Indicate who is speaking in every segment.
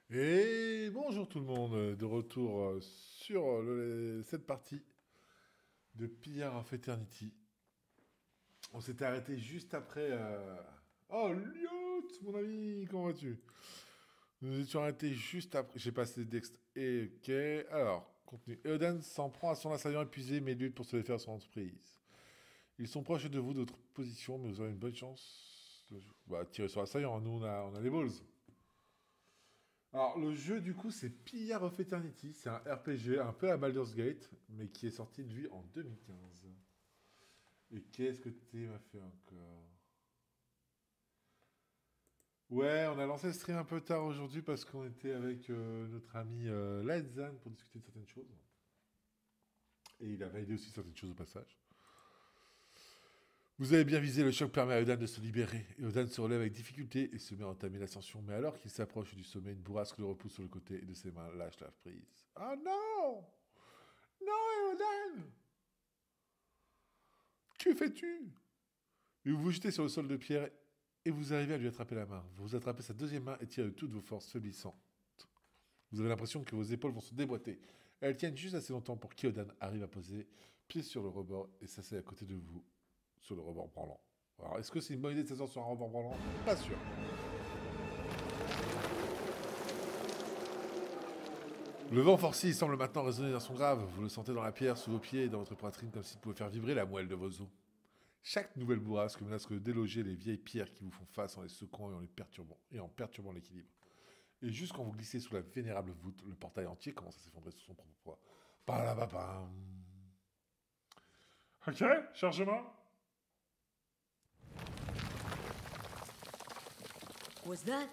Speaker 1: Et bonjour tout le monde, de retour sur cette partie de Pillar of Eternity. On s'était arrêté juste après... Oh, Lyot, mon ami, comment vas-tu? Nous nous étions arrêtés juste après... J'ai passé Dext et ok. Alors, contenu. Eodan s'en prend à son assaillant épuisé mais lutte pour se défaire de son entreprise. Ils sont proches de vous, de votre position, mais vous avez une bonne chance de tirer sur l'assaillant. Nous, on a les balls. Alors, le jeu, du coup, c'est Pillar of Eternity. C'est un RPG un peu à Baldur's Gate, mais qui est sorti de lui en 2015. Et qu'est-ce que tu m'as fait encore? Ouais, on a lancé le stream un peu tard aujourd'hui parce qu'on était avec notre ami Ladzan pour discuter de certaines choses. Et il a validé aussi certaines choses au passage. Vous avez bien visé, le choc permet à Eodan de se libérer. Eodan se relève avec difficulté et se met à entamer l'ascension. Mais alors qu'il s'approche du sommet, une bourrasque le repousse sur le côté et de ses mains lâche la prise. Ah non! Non, Eodan! Que fais-tu? Et vous vous jetez sur le sol de pierre et vous arrivez à lui attraper la main. Vous attrapez sa deuxième main et tirez de toutes vos forces faiblissantes. Vous avez l'impression que vos épaules vont se déboîter. Elles tiennent juste assez longtemps pour qu'Eodan arrive à poser pied sur le rebord et s'assied à côté de vous, sur le rebord branlant. Alors, est-ce que c'est une bonne idée de s'asseoir sur un rebord branlant? Pas sûr. Le vent forci semble maintenant résonner dans son grave. Vous le sentez dans la pierre, sous vos pieds et dans votre poitrine, comme s'il pouvait faire vibrer la moelle de vos os. Chaque nouvelle bourrasque menace de déloger les vieilles pierres qui vous font face en les secouant et en perturbant l'équilibre. Et juste quand vous glissez sous la vénérable voûte, le portail entier commence à s'effondrer sous son propre poids. Palababam.
Speaker 2: Ok, chargement.
Speaker 3: Was that?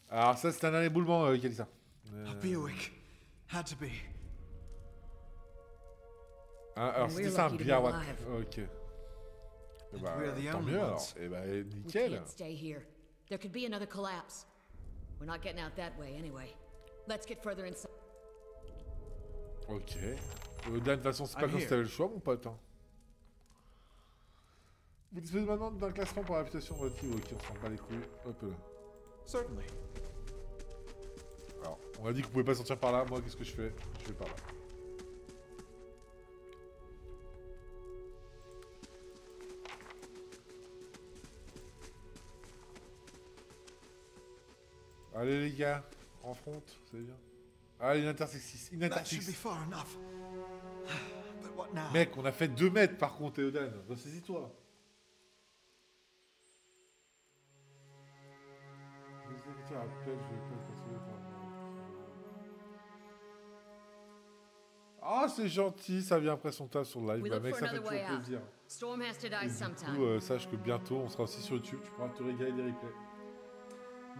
Speaker 1: Alors ça c'est un dernier éboulement, Kalissa.
Speaker 4: Bewick. Had to be.
Speaker 1: Alors c'était
Speaker 3: We're
Speaker 1: ça un
Speaker 3: lucky to be
Speaker 1: biawak.
Speaker 3: alive.
Speaker 1: Ok. Eh bah,
Speaker 4: we're the
Speaker 1: tant
Speaker 4: only
Speaker 1: mieux alors.
Speaker 4: ones.
Speaker 1: Eh bah
Speaker 3: We
Speaker 1: nickel.
Speaker 3: can't stay here. There could be another collapse. We're not getting out that way anyway. Let's get further inside.
Speaker 1: Ok. Dan, de toute façon, c'est pas
Speaker 4: I'm
Speaker 1: comme si
Speaker 4: here.
Speaker 1: t'avais le choix, mon pote. Hein. Vous disposez maintenant d'un classement pour la réputation relative. Ok, on s'en bat les couilles. Hop là.
Speaker 4: Certainly.
Speaker 1: Alors, on a dit que vous pouvez pas sortir par là. Moi, qu'est-ce que je fais? Je vais par là. Allez, les gars. En front, c'est bien. Allez, une intersexis. Une
Speaker 4: That should
Speaker 1: intersexis.
Speaker 4: be far enough. But what now?
Speaker 1: Mec, on a fait 2 mètres par contre, Théodan. Ressaisis-toi. Ah, c'est gentil, ça vient après son taf sur le live.
Speaker 3: We
Speaker 1: Bah,
Speaker 3: look
Speaker 1: mec,
Speaker 3: for
Speaker 1: ça fait
Speaker 3: another
Speaker 1: toujours
Speaker 3: way out.
Speaker 1: plaisir.
Speaker 3: Storm has to
Speaker 1: Et
Speaker 3: die
Speaker 1: du
Speaker 3: sometime.
Speaker 1: coup, sache que bientôt, on sera aussi sur YouTube. Tu pourras te régaler des replays.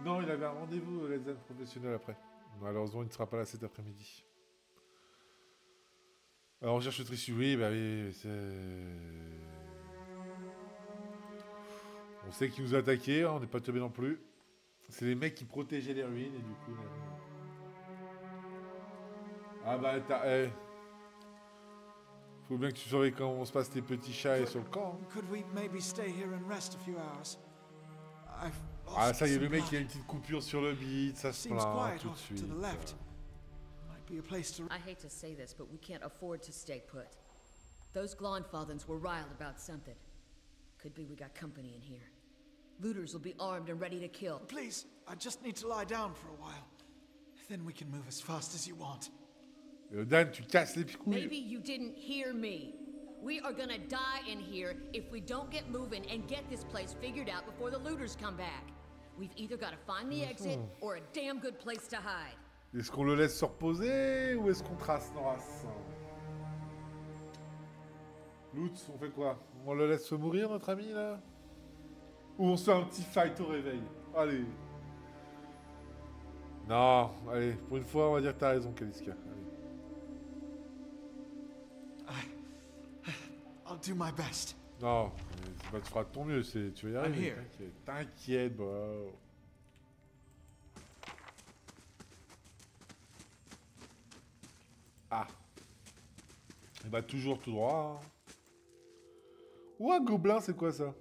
Speaker 1: Non, il avait un rendez-vous, Let's Dance professionnel après. Malheureusement, il ne sera pas là cet après-midi. Alors, on cherche le Trissu. Oui, bah oui, c'est... On sait qu'ils nous a attaqué, on n'est pas tombé non plus. C'est les mecs qui protégeaient les ruines et du coup... Ah bah t'as... Faut bien que tu surveilles comment se passent tes petits chats et sur le camp. Hein.
Speaker 4: Could we maybe stay here and rest a few hours? I've lost
Speaker 1: Ah ça y est, le
Speaker 4: some
Speaker 1: mec il a
Speaker 4: blood.
Speaker 1: une petite coupure sur le beat, ça se
Speaker 4: Seems
Speaker 1: plaint
Speaker 4: quiet
Speaker 1: tout de
Speaker 4: off
Speaker 1: suite.
Speaker 4: to the left. Might be a place to.
Speaker 3: I hate to say this, but we can't afford to stay put. Those Glonfathens were riled about something. Could be we got company in here. Looters will be armed and ready to kill.
Speaker 4: Please, I just need to lie down for a while. Then we can move as fast as you want.
Speaker 1: Dan, tu casses les couilles.
Speaker 3: Maybe you didn't hear me. We are gonna die in here if we don't get moving and get this place figured out before the looters come back. We've either got to find the exit or a damn good place to hide.
Speaker 1: Est-ce qu'on le laisse se reposer ou est-ce qu'on trace nos races? Lutz, on fait quoi? On le laisse se mourir, notre ami, là? Ou on se fait un petit fight au réveil? Allez. Non, allez, pour une fois, on va dire que t'as raison, Kaliska. Allez.
Speaker 4: I'll do my best.
Speaker 1: Non, c'est pas tu feras de ton mieux, tu vas y arriver,
Speaker 4: here.
Speaker 1: t'inquiète. T'inquiète, bro. Ah. Et bah toujours tout droit. Hein. Ouh, un gobelin, c'est quoi ça?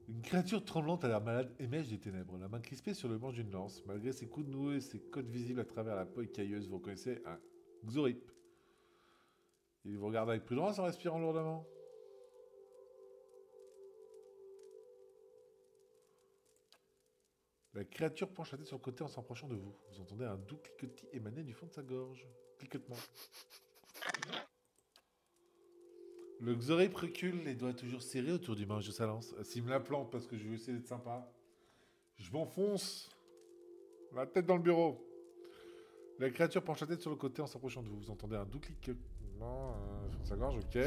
Speaker 1: Une créature tremblante à l'air malade émerge des ténèbres, la main crispée sur le manche d'une lance. Malgré ses coudes noueux et ses côtes visibles à travers la peau écailleuse, vous reconnaissez un Xorip. Il vous regarde avec prudence en respirant lourdement. La créature penche la tête sur le côté en s'approchant de vous. Vous entendez un doux cliquetis émaner du fond de sa gorge. Cliquetement. Le Xorip recule, les doigts toujours serrés autour du manche de sa lance. S'il me la plante parce que je veux essayer d'être sympa, je m'enfonce la tête dans le bureau. La créature penche la tête sur le côté en s'approchant de vous. Vous entendez un doux cliquetement sur sa gorge, ok.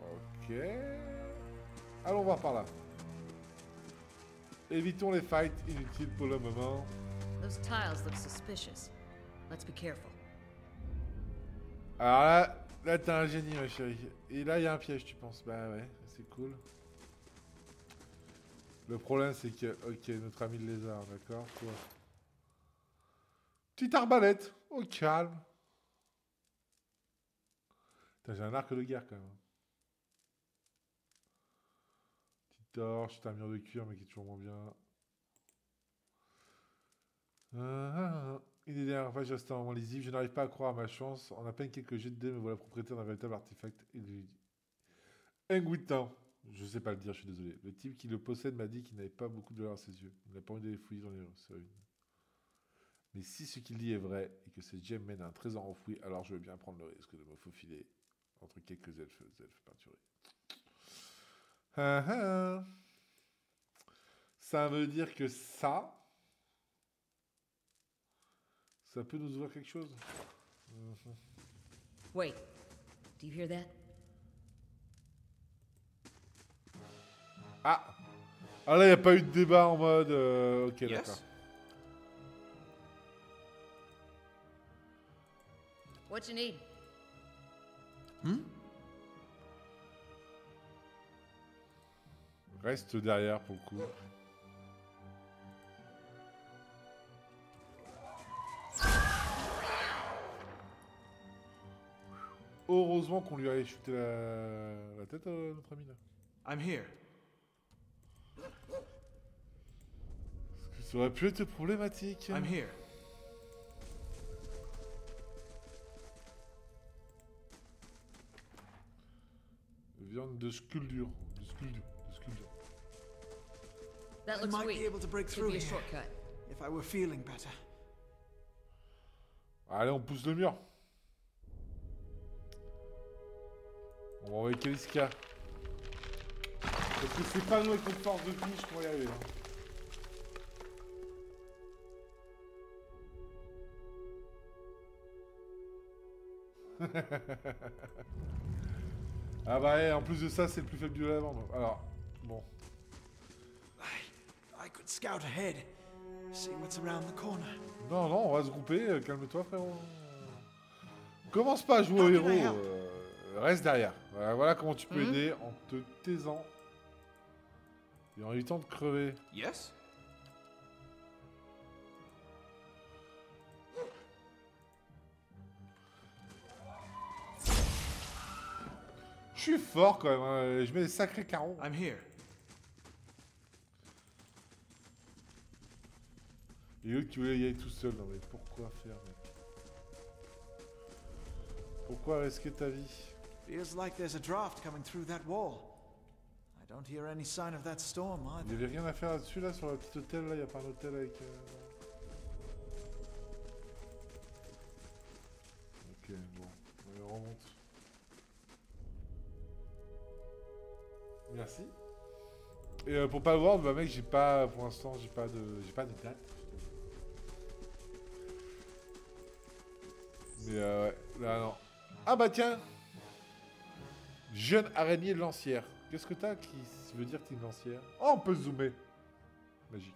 Speaker 1: Ok. Allons voir par là. Évitons les fights inutiles pour le moment.
Speaker 3: Those tiles look suspicious. Let's be careful.
Speaker 1: Alors là t'as un génie, ma chérie. Et là, il y a un piège, tu penses? Bah ouais, c'est cool. Le problème, c'est que... Ok, notre ami le lézard, d'accord? Toi. Petite arbalète, au calme. Putain, j'ai un arc de guerre, quand même. Petite torche, c'est un mur de cuir, mais qui est toujours moins bien. Une des dernières fois, j'ai resté un moment lisible. Je n'arrive pas à croire à ma chance. En à peine quelques jets de dés, me voilà propriétaire d'un véritable artefact. Engwitan. Je sais pas le dire, je suis désolé. Le type qui le possède m'a dit qu'il n'avait pas beaucoup de valeur à ses yeux. Il n'a pas envie d'aller fouiller dans les ruines. Mais si ce qu'il dit est vrai et que cette gemme mène à un trésor enfoui, alors je veux bien prendre le risque de me faufiler entre quelques elfes peinturés. Ah, ah. Ça veut dire que ça peut nous ouvrir quelque chose.
Speaker 3: Wait, do you hear that?
Speaker 1: Ah là, il n'y a pas eu de débat en mode... ok, d'accord.
Speaker 4: Yes?
Speaker 3: What you need?
Speaker 1: Reste derrière pour le coup. Heureusement qu'on lui a chuté la tête à notre ami là.
Speaker 4: I'm here.
Speaker 1: Parce que ça aurait pu être problématique.
Speaker 4: I'm here.
Speaker 1: Viande de sculpture.
Speaker 3: That
Speaker 4: I
Speaker 3: looks
Speaker 4: might be
Speaker 3: sweet.
Speaker 4: able to break
Speaker 3: Could
Speaker 4: through
Speaker 3: be a
Speaker 4: here
Speaker 3: shortcut.
Speaker 4: if I were feeling better.
Speaker 1: Allez, on pousse le mur. On va envoyer Kaliska. Parce que c'est pas nous avec notre force de fiche pour y arriver. Hein. Ah bah en plus de ça, c'est le plus faible de la bande. Alors, bon.
Speaker 4: I could scout ahead, see what's around the corner.
Speaker 1: Non, on va se grouper. Calme-toi, frérot. Commence pas à jouer au héros. Reste derrière. Voilà comment tu peux aider en te taisant. Et en évitant de crever.
Speaker 4: Yes?
Speaker 1: Je suis fort quand même. Hein. Je mets des sacrés carreaux.
Speaker 4: I'm here.
Speaker 1: Et eux qui voulaient y aller tout seul. Non mais pourquoi faire, mec? Pourquoi risquer ta vie?
Speaker 4: Feels like there's a draft coming through that wall. I don't hear any sign of that storm
Speaker 1: Il n'y
Speaker 4: either.
Speaker 1: avait rien à faire là-dessus, là, sur le petit hôtel, là. Il n'y a pas un hôtel avec... Ok, bon. On remonte. Merci. Et pour pas le voir, bah mec, j'ai pas... Pour l'instant, j'ai pas de date. Mais ouais, là, non. Ah bah tiens! Jeune araignée lancière. Qu'est-ce que t'as qui veut dire que t'es une lancière? Oh, on peut zoomer. Magique.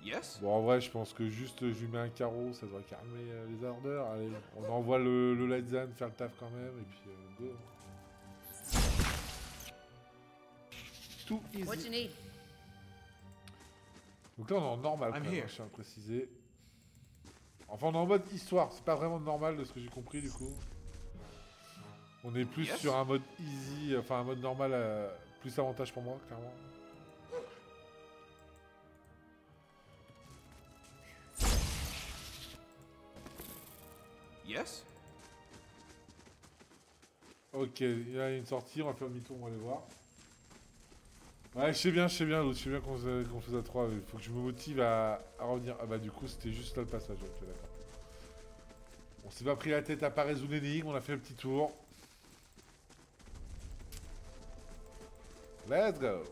Speaker 4: Yes?
Speaker 1: Bon, en vrai, je pense que juste je lui mets un carreau, ça devrait calmer les ardeurs. Allez, on envoie le Lightzan faire le taf quand même, et puis go. Tout
Speaker 3: What you
Speaker 1: easy.
Speaker 3: need?
Speaker 1: Donc là, on est en normal, quand
Speaker 4: I'm
Speaker 1: même,
Speaker 4: here.
Speaker 1: hein, je tiens à le préciser. Enfin, on est en mode histoire, c'est pas vraiment normal de ce que j'ai compris, du coup. On est plus
Speaker 4: Yes.
Speaker 1: sur un mode easy, enfin un mode normal, plus avantage pour moi, clairement.
Speaker 4: Yes?
Speaker 1: Ok, il y a une sortie, on va faire demi-tour, on va aller voir. Ouais, je sais bien, l'autre, je sais bien qu'on faisait à 3, il faut que je me motive à revenir. Ah bah du coup, c'était juste là le passage, ok, d'accord. On s'est pas pris la tête à pas résoudre l'énigme, on a fait le petit tour. Let's go.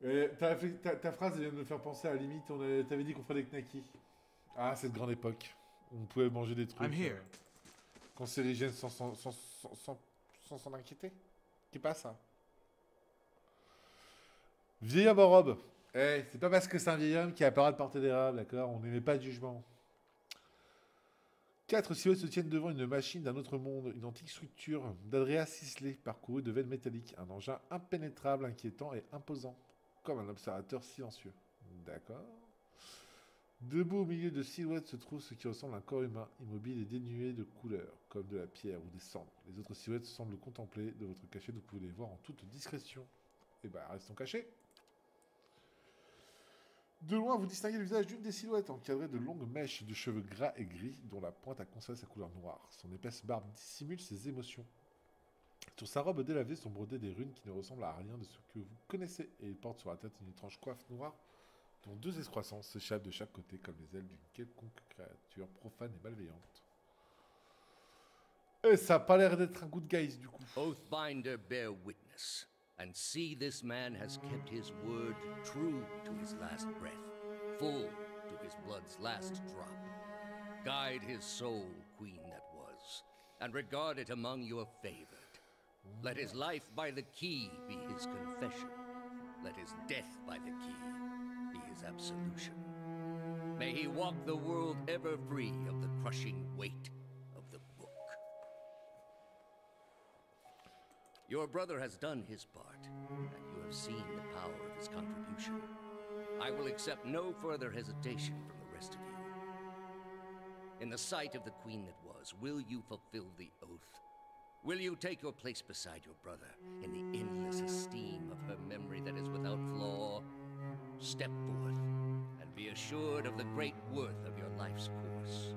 Speaker 1: Et ta phrase elle vient de me faire penser à la limite, t'avais dit qu'on ferait des knackis. Ah, cette grande époque. On pouvait manger des trucs.
Speaker 4: I'm here.
Speaker 1: Cancérigènes sans s'en inquiéter. Qui passe ça? Vieil homme en robe. Eh, c'est pas parce que c'est un vieil homme qui a peur de porter des robes, d'accord? On n'émet pas de jugement. 4 silhouettes se tiennent devant une machine d'un autre monde, une antique structure d'Adria Sisley, parcourue de veines métalliques, un engin impénétrable, inquiétant et imposant, comme un observateur silencieux. D'accord. Debout au milieu de silhouettes se trouve ce qui ressemble à un corps humain, immobile et dénué de couleurs, comme de la pierre ou des cendres. Les autres silhouettes semblent contempler de votre cachette, vous pouvez les voir en toute discrétion. Et bah, restons cachés. De loin, vous distinguez le visage d'une des silhouettes encadrée de longues mèches de cheveux gras et gris dont la pointe a conservé sa couleur noire. Son épaisse barbe dissimule ses émotions. Sur sa robe délavée sont brodées des runes qui ne ressemblent à rien de ce que vous connaissez et il porte sur la tête une étrange coiffe noire dont deux excroissances s'échappent de chaque côté comme les ailes d'une quelconque créature profane et malveillante. Et ça a pas l'air d'être un good guys du coup.
Speaker 2: Oathbinder, bear witness, and see this man has kept his word true to his last breath, full to his blood's last drop. Guide his soul, queen that was, and regard it among your favored. Let his life by the key be his confession. Let his death by the key be his absolution. May he walk the world ever free of the crushing weight of the book. Your brother has done his part, and you have seen the power of his contribution. I will accept no further hesitation from the rest of you. In the sight of the queen that was, will you fulfill the oath? Will you take your place beside your brother in the endless esteem of her memory that is without flaw? Step forth, and be assured of the great worth of your life's course.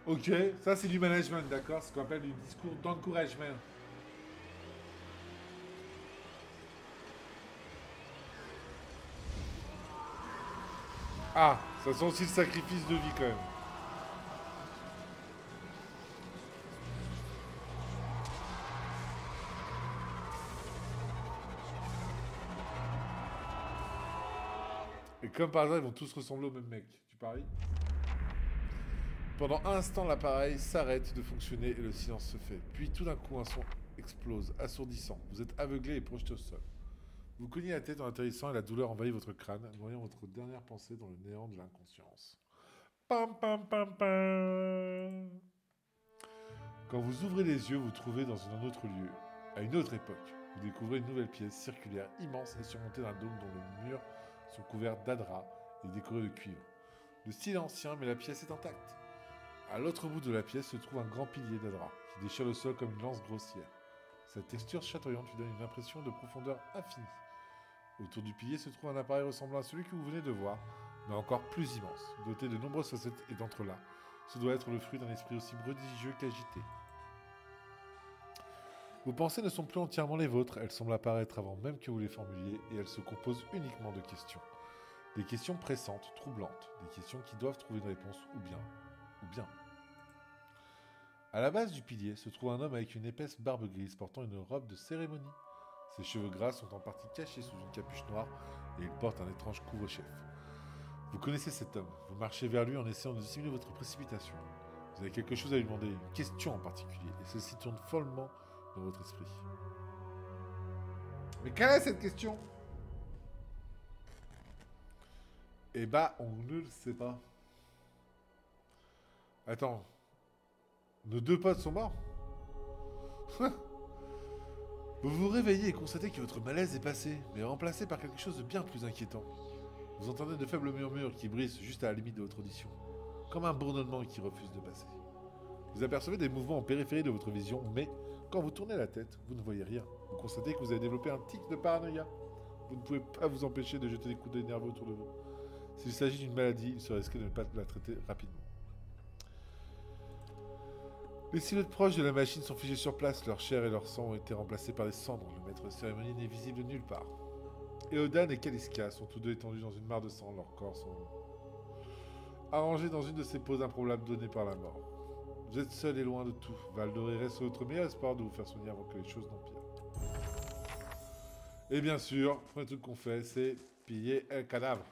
Speaker 1: Ok, ça c'est du management, d'accord? Ce qu'on appelle du discours d'encouragement. Ah, ça sent aussi le sacrifice de vie quand même. Et comme par hasard, ils vont tous ressembler au même mec. Tu paries? Pendant un instant, l'appareil s'arrête de fonctionner et le silence se fait. Puis tout d'un coup, un son explose, assourdissant. Vous êtes aveuglé et projeté au sol. Vous cognez la tête en atterrissant et la douleur envahit votre crâne, noyant votre dernière pensée dans le néant de l'inconscience. Pam pam pam pam. Quand vous ouvrez les yeux, vous trouvez dans un autre lieu, à une autre époque. Vous découvrez une nouvelle pièce circulaire immense et surmontée d'un dôme dont les murs sont couverts d'adras et décorés de cuivre. Le style est ancien, mais la pièce est intacte. À l'autre bout de la pièce se trouve un grand pilier d'adras qui déchire le sol comme une lance grossière. Sa texture chatoyante lui donne une impression de profondeur infinie. Autour du pilier se trouve un appareil ressemblant à celui que vous venez de voir, mais encore plus immense, doté de nombreuses facettes et d'entrelacs. Ce doit être le fruit d'un esprit aussi prodigieux qu'agité. Vos pensées ne sont plus entièrement les vôtres, elles semblent apparaître avant même que vous les formuliez, et elles se composent uniquement de questions. Des questions pressantes, troublantes, des questions qui doivent trouver une réponse, ou bien. À la base du pilier se trouve un homme avec une épaisse barbe grise portant une robe de cérémonie. Ses cheveux gras sont en partie cachés sous une capuche noire et il porte un étrange couvre-chef. Vous connaissez cet homme, vous marchez vers lui en essayant de dissimuler votre précipitation. Vous avez quelque chose à lui demander, une question en particulier, et celle-ci tourne follement dans votre esprit. Mais quelle est cette question? Eh bah, on ne le sait pas. Attends. Nos deux potes sont morts? Vous vous réveillez et constatez que votre malaise est passé, mais remplacé par quelque chose de bien plus inquiétant. Vous entendez de faibles murmures qui brisent juste à la limite de votre audition, comme un bourdonnement qui refuse de passer. Vous apercevez des mouvements en périphérie de votre vision, mais quand vous tournez la tête, vous ne voyez rien. Vous constatez que vous avez développé un tic de paranoïa. Vous ne pouvez pas vous empêcher de jeter des coups d'œil nerveux autour de vous. S'il s'agit d'une maladie, il serait risqué de ne pas la traiter rapidement. Les silhouettes proches de la machine sont figées sur place, leur chair et leur sang ont été remplacés par des cendres. Le maître de cérémonie n'est visible nulle part. Eodan et Kaliska sont tous deux étendus dans une mare de sang, leurs corps sont arrangés dans une de ces poses improbables données par la mort. Vous êtes seul et loin de tout. Valdoré reste votre meilleur espoir de vous faire soigner avant que les choses n'empirent. Et bien sûr, le premier truc qu'on fait, c'est piller un cadavre.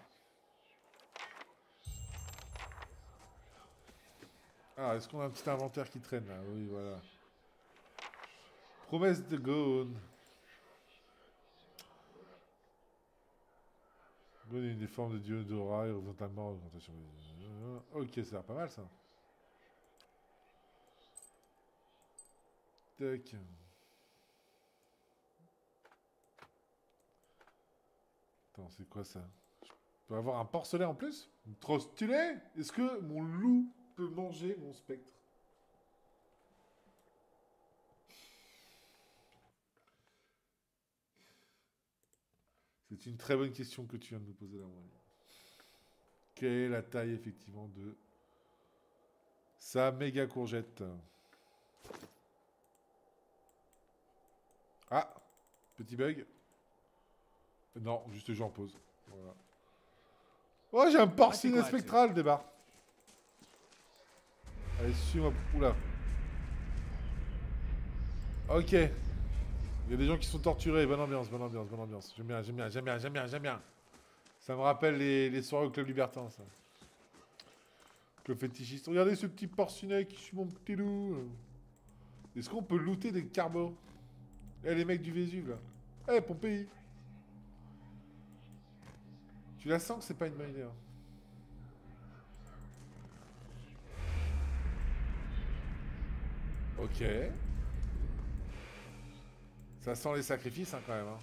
Speaker 1: Ah, est-ce qu'on a un petit inventaire qui traîne là? Oui, voilà. Promesse de Gone. Gone est une des formes de dieu d'Aura et notamment augmentation. Ok, ça a l'air pas mal ça. Tac. Attends, c'est quoi ça? Je peux avoir un porcelet en plus? Trop stylé! Est-ce que mon loup peut manger mon spectre? C'est une très bonne question que tu viens de nous poser là, mon ami. Quelle est la taille, effectivement, de sa méga courgette? Ah, petit bug. Non, juste j'en pose. Voilà. Oh, j'ai un porcinet spectral, débarque. Allez, suis-moi. Oula. Ok. Il y a des gens qui sont torturés. Bonne ambiance, bonne ambiance, bonne ambiance. J'aime bien, j'aime bien, j'aime bien, j'aime bien, j'aime bien. Ça me rappelle les soirées au Club Libertin, ça. Club fétichiste. Regardez ce petit porcinet qui suit mon petit loup. Est-ce qu'on peut looter des carbos? Eh, les mecs du Vésuve, là. Eh, Pompéi. Tu la sens que c'est pas une bonne idée, hein. Ok. Ça sent les sacrifices, hein, quand même, hein.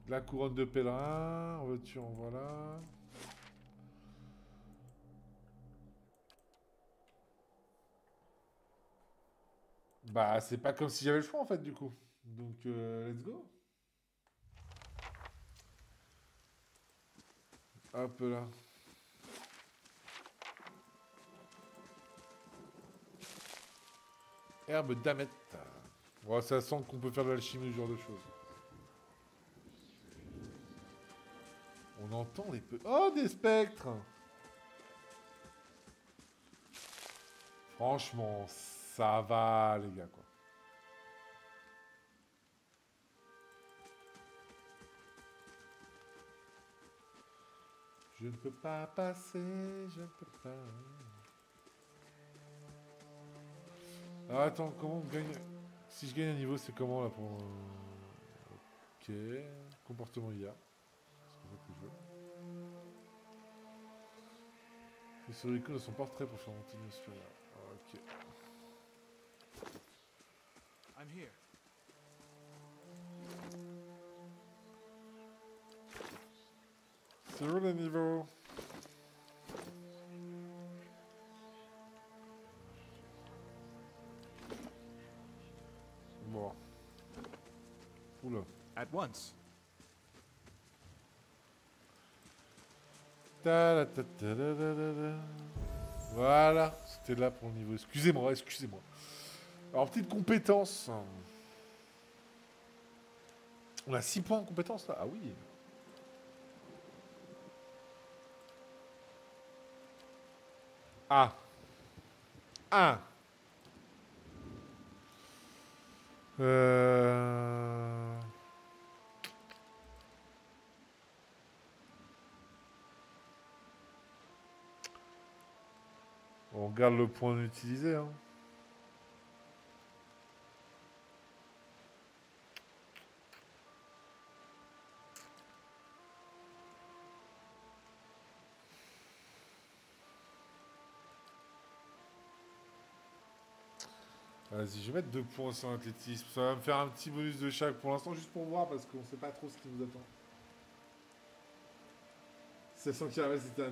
Speaker 1: La couronne de pèlerin, en veux-tu, en voilà. Bah, c'est pas comme si j'avais le choix, en fait, du coup. Donc, let's go. Hop là. Herbe d'amette. Ouais, ça sent qu'on peut faire de l'alchimie, ce genre de choses. On entend les peu... Oh, des spectres! Franchement, ça va, les gars, quoi. Je ne peux pas passer, je ne peux pas... Ah, attends, comment on gagne... Si je gagne un niveau, c'est comment, là, pour... Ok... Comportement IA. C'est ça que je veux. Les suricos de son portrait pour faire monter une supérieure. Ok.
Speaker 4: I'm here.
Speaker 1: C'est où le niveau? Bon. Oula.
Speaker 4: At once.
Speaker 1: Voilà, c'était là pour le niveau. Excusez-moi, excusez-moi. Alors, petite compétence. On a 6 points en compétence là. Ah oui. Ah. Ah. On regarde le point utilisé. Hein. Vas-y, je vais mettre 2 points sur l'athlétisme. Ça va me faire un petit bonus de chaque pour l'instant, juste pour voir, parce qu'on sait pas trop ce qui nous attend. 700 km, c'était un...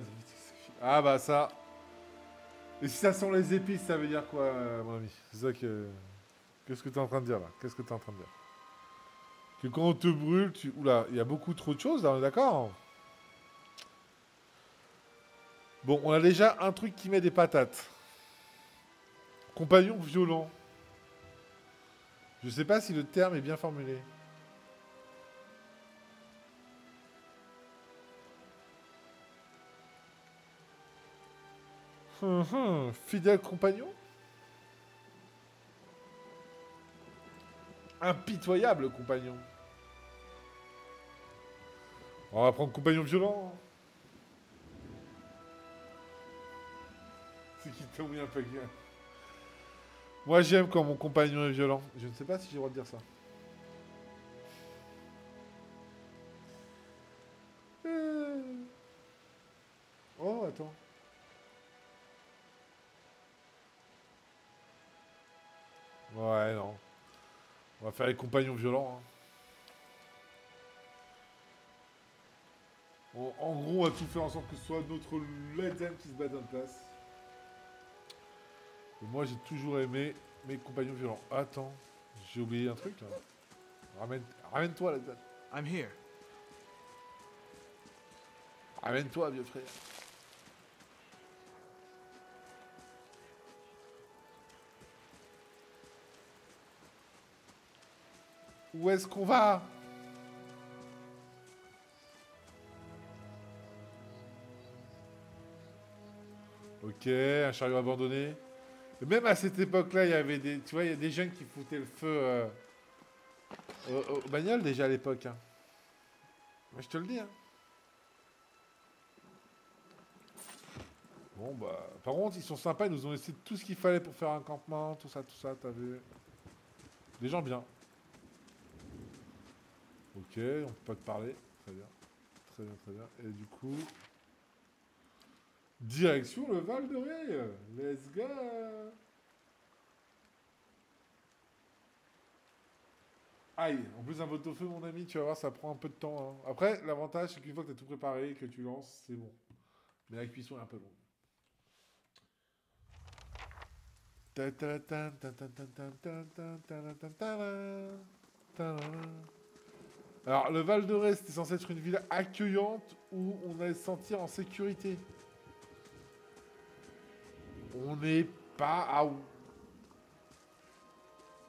Speaker 1: Ah bah ça... Et si ça sent les épices, ça veut dire quoi, mon ami? C'est ça que... Qu'est-ce que tu es en train de dire, là? Qu'est-ce que tu es en train de dire? Que quand on te brûle, tu... Oula, il y a beaucoup trop de choses, là, on est d'accord? Bon, on a déjà un truc qui met des patates. Compagnon violent. Je sais pas si le terme est bien formulé. Fidèle compagnon? Impitoyable compagnon. On va prendre compagnon violent. C'est qui t'a mis un peu. Moi j'aime quand mon compagnon est violent. Je ne sais pas si j'ai le droit de dire ça. Oh, attends. Ouais, non. On va faire les compagnons violents. Hein. En gros, on va tout faire en sorte que ce soit notre Let's qui se batte en place. Et moi, j'ai toujours aimé mes compagnons violents. Attends. J'ai oublié un truc là. Ramène-toi, la date.
Speaker 4: I'm here.
Speaker 1: Ramène-toi, vieux frère. Où est-ce qu'on va? Ok, un chariot abandonné. Et même à cette époque-là, il y avait des, tu vois, il y a des jeunes qui foutaient le feu aux bagnoles déjà à l'époque. Hein. Moi, je te le dis. Hein. Bon, bah, par contre, ils sont sympas, ils nous ont laissé tout ce qu'il fallait pour faire un campement, tout ça, t'as vu. Des gens bien. Ok, on peut pas te parler. Très bien. Très bien, très bien. Et du coup... Direction le Val de Ré. Let's go. Aïe, en plus un pot-au-feu, mon ami, tu vas voir, ça prend un peu de temps. Hein. Après, l'avantage, c'est qu'une fois que tu as tout préparé, que tu lances, c'est bon. Mais la cuisson est un peu longue. Alors, le Val de Ré, c'était censé être une ville accueillante où on allait se sentir en sécurité. On n'est pas à...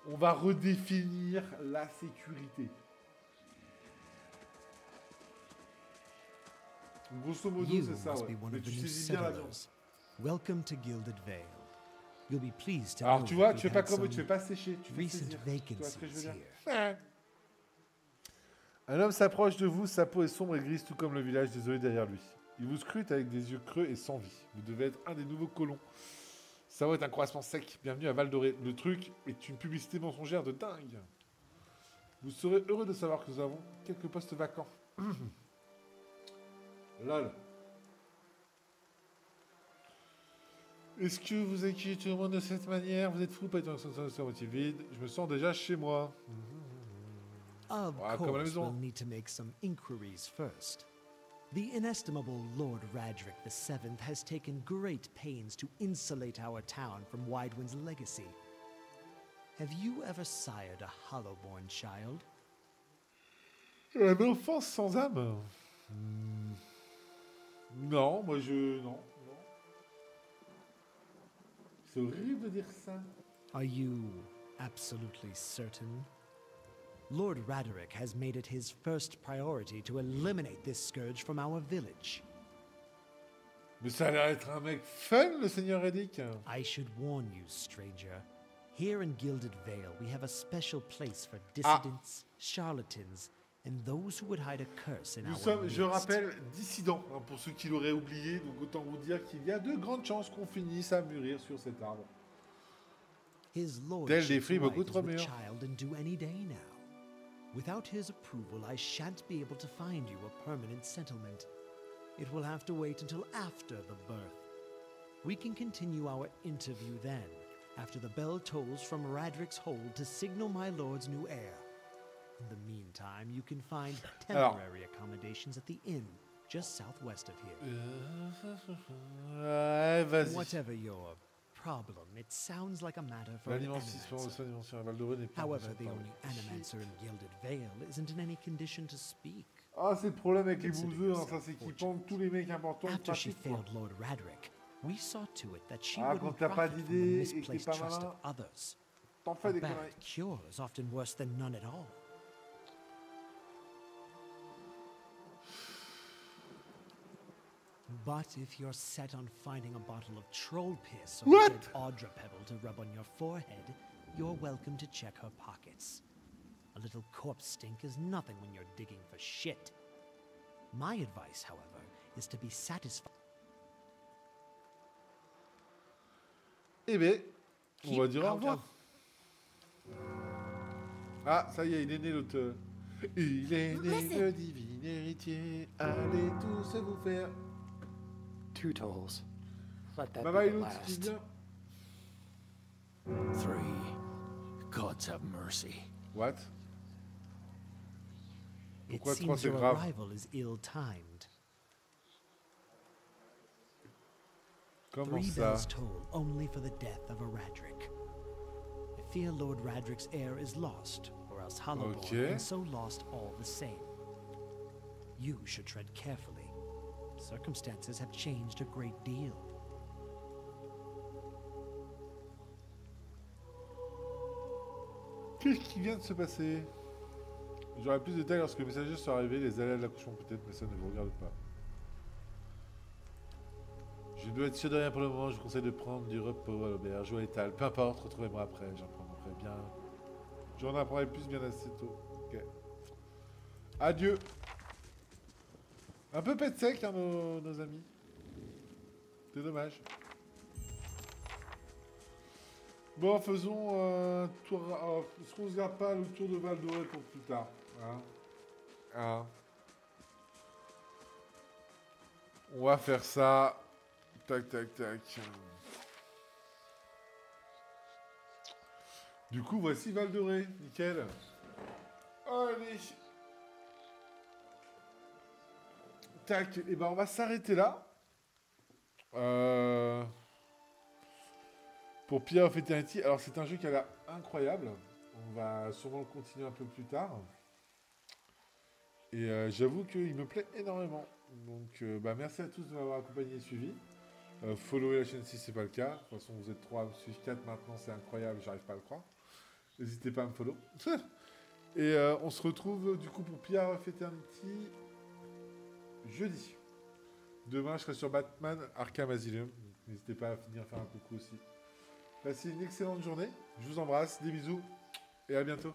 Speaker 1: On va redéfinir la sécurité. Grosso modo, c'est ça, ouais. Mais tu saisis bien la viande.
Speaker 5: Welcome to Gilded Vale. You'll be pleased to
Speaker 1: Alors,
Speaker 5: know
Speaker 1: tu vois,
Speaker 5: that
Speaker 1: tu fais
Speaker 5: we've
Speaker 1: pas
Speaker 5: had
Speaker 1: comme eux, tu
Speaker 5: some
Speaker 1: fais pas sécher, tu fais
Speaker 5: recent
Speaker 1: saisir. Tu vois ce que je veux
Speaker 5: vacancies
Speaker 1: dire?
Speaker 5: here.
Speaker 1: Un homme s'approche de vous, sa peau est sombre et grise, tout comme le village désolé derrière lui. Il vous scrute avec des yeux creux et sans vie. Vous devez être un des nouveaux colons. Sa voix est un croissant sec. Bienvenue à Val d'Oré. Le truc est une publicité mensongère de dingue. Vous serez heureux de savoir que nous avons quelques postes vacants. Lol. Est-ce que vous accueillez tout le monde de cette manière? Vous êtes fou, pas étant sur moitié vide. Je me sens déjà chez moi.
Speaker 5: Of
Speaker 1: Ouais, comme à la
Speaker 5: course,
Speaker 1: maison.
Speaker 5: we'll need to make some inquiries first. The inestimable Lord Radric VII has taken great pains to insulate our town from Widewind's legacy. Have you ever sired a Hollowborn child?
Speaker 1: Un enfant sans âme. Non, moi je... Non, non. C'est horrible de dire ça.
Speaker 5: Are you absolutely certain? Lord Raderick has made it his first priority to eliminate this scourge from our village.
Speaker 1: Mais ça a l'air d'être un mec fun, le Seigneur Reddick.
Speaker 5: I should warn you, stranger. Here in Gilded Vale, we have a special place for
Speaker 1: Ah.
Speaker 5: dissidents, charlatans, and those who would hide a curse in
Speaker 1: Nous
Speaker 5: our
Speaker 1: sommes, je
Speaker 5: midst.
Speaker 1: rappelle, dissidents, hein, pour ceux qui l'auraient oublié. Donc autant vous dire qu'il y a de grandes chances qu'on finisse à mûrir sur cet arbre.
Speaker 5: His
Speaker 1: Tel des
Speaker 5: lordship's
Speaker 1: fruits beaucoup
Speaker 5: wife is
Speaker 1: trop
Speaker 5: with
Speaker 1: mûrs.
Speaker 5: child and due any day now. Without his approval, I shan't be able to find you a permanent settlement. It will have to wait until after the birth. We can continue our interview then, after the bell tolls from Radric's hold to signal my lord's new heir. In the meantime, you can find temporary accommodations at the inn, just southwest of here.
Speaker 1: Ouais, vas-y.
Speaker 5: Whatever your problem, it sounds like a matter for an
Speaker 1: L'alimentation
Speaker 5: animancer.
Speaker 1: à Val d'Oré n'est pas...
Speaker 5: However, the only animancer in Gilded Vale isn't in any condition to speak.
Speaker 1: Ah, c'est le problème avec les
Speaker 5: Consider
Speaker 1: bouseux, hein, ça
Speaker 5: yourself
Speaker 1: c'est qu'ils
Speaker 5: fortunate.
Speaker 1: pendent tous les mecs importants.
Speaker 5: After she
Speaker 1: pratiques, quoi.
Speaker 5: failed Lord Radric, we saw to it that she
Speaker 1: Ah, quand
Speaker 5: wouldn't
Speaker 1: t'as pas
Speaker 5: profit from the
Speaker 1: d'idée et que t'es
Speaker 5: misplaced
Speaker 1: pas
Speaker 5: trust
Speaker 1: malin,
Speaker 5: of others.
Speaker 1: T'en
Speaker 5: A
Speaker 1: fais des
Speaker 5: bad
Speaker 1: conneries.
Speaker 5: cure is often worse than none at all. But if you're set on finding a bottle of troll piss or
Speaker 1: What?
Speaker 5: a dead Audra pebble to rub on your forehead, you're welcome to check her pockets. A little corpse stink is nothing when you're digging for shit. My advice, however, is to be satisfied.
Speaker 1: Eh ben, on
Speaker 5: Keep
Speaker 1: va dire au
Speaker 5: out
Speaker 1: revoir.
Speaker 5: of-
Speaker 1: Ah, ça y est, il est né l'auteur. Il est né
Speaker 3: Listen.
Speaker 1: le divin héritier. Allez tous vous faire.
Speaker 6: 2 tolls. Let that
Speaker 1: Bye bye,
Speaker 6: be the
Speaker 1: l'autre qui
Speaker 6: last.
Speaker 1: vient.
Speaker 6: 3. Gods have mercy.
Speaker 1: What?
Speaker 5: It
Speaker 1: Pourquoi trois,
Speaker 5: seems
Speaker 1: c'est
Speaker 5: your
Speaker 1: grave?
Speaker 5: arrival is ill-timed.
Speaker 1: Comment
Speaker 5: 3
Speaker 1: ça?
Speaker 5: bells toll only for the death of a Radric. fear Lord Radric's heir is lost, or else Hollowborn
Speaker 1: Okay.
Speaker 5: and so lost all the same. You should tread carefully. Circumstances have changed a great deal.
Speaker 1: Qu'est-ce qui vient de se passer? J'aurai plus de détails lorsque le messager sera arrivé, les aléas de l'accouchement peut-être, mais ça ne vous regarde pas. Je dois être sûr de rien pour le moment, je vous conseille de prendre du repos à l'auberge ou à l'étal. Peu importe, retrouvez-moi après, j'en prendrai bien. J'en apprendrai plus bien assez tôt. Ok. Adieu. Un peu pète sec, hein, nos amis. C'est dommage. Bon, faisons un tour. Est-ce qu'on se garde pas le tour de Val d'Oré pour plus tard, hein? On va faire ça. Tac, tac, tac. Du coup, voici Val d'Oré. Nickel. Allez. Tac. Et ben, on va s'arrêter là. Pour Pierre of Eternity. Alors, c'est un jeu qui a l'air incroyable. On va sûrement le continuer un peu plus tard. Et j'avoue qu'il me plaît énormément. Donc, merci à tous de m'avoir accompagné et suivi. Followez la chaîne si ce n'est pas le cas. De toute façon, vous êtes 3 à me suivre 4 maintenant, c'est incroyable, j'arrive pas à le croire. N'hésitez pas à me follow. Et on se retrouve du coup pour Pierre of Eternity jeudi. Demain, je serai sur Batman Arkham Asylum. N'hésitez pas à venir faire un coucou aussi. Passez une excellente journée. Je vous embrasse, des bisous et à bientôt.